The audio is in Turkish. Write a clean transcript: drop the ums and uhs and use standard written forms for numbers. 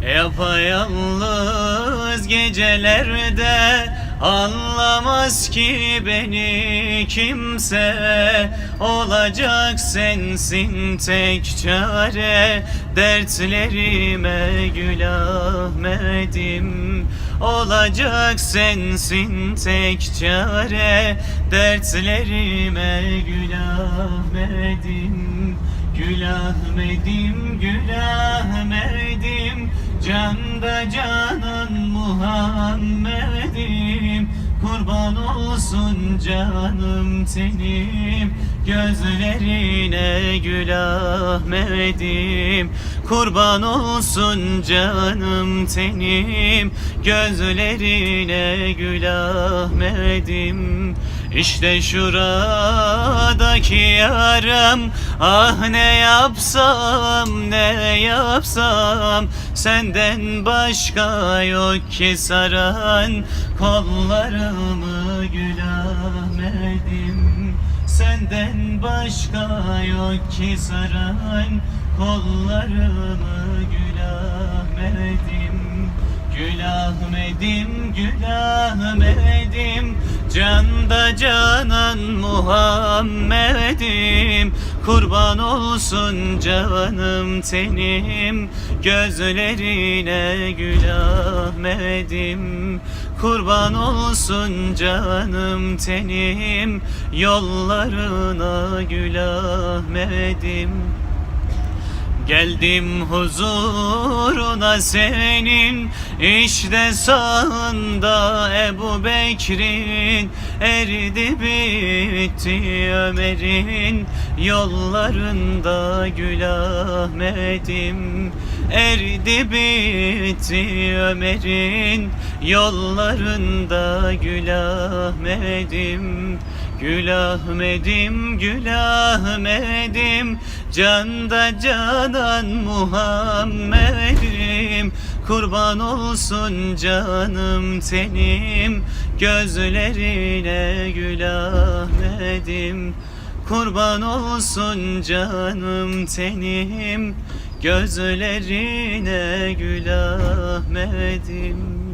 Yapayalnız gecelerde anlamaz ki beni kimse. Olacak sensin tek çare, dertlerime Gül Ahmet'im. Olacak sensin tek çare, dertlerime Gül Ahmet'im. Gül Ahmet'im, Gül Ahmet'im, canda canan Muhammed'im. Kurban olsun canım tenim, gözlerine Gül Ahmet'im. Kurban olsun canım tenim, gözlerine Gül Ahmet'im. İşte şuradaki yaram, ah ne yapsam ne yapsam, senden başka yok ki saran kollarımı Gül Ahmet'im. Senden başka yok ki saran kollarımı Gül Ahmet'im. Gül Ahmet'im, Gül Ahmet'im, canda canan Muhammed'im. Kurban olsun canım tenim, gözlerine Gül Ahmet'im. Kurban olsun canım tenim, yollarına Gül Ahmet'im. Geldim huzuruna senin, işte sağında Ebu Bekir'in. Eridi bitti Ömer'in yollarında Gül Ahmet'im. Eridi bitti Ömer'in yollarında Gül Ahmet'im. Gül Ahmet'im, Gül Ahmet'im, canda canan Muhammed'im. Kurban olsun canım tenim, gözlerine Gül Ahmet'im. Kurban olsun canım tenim, gözlerine Gül Ahmet'im.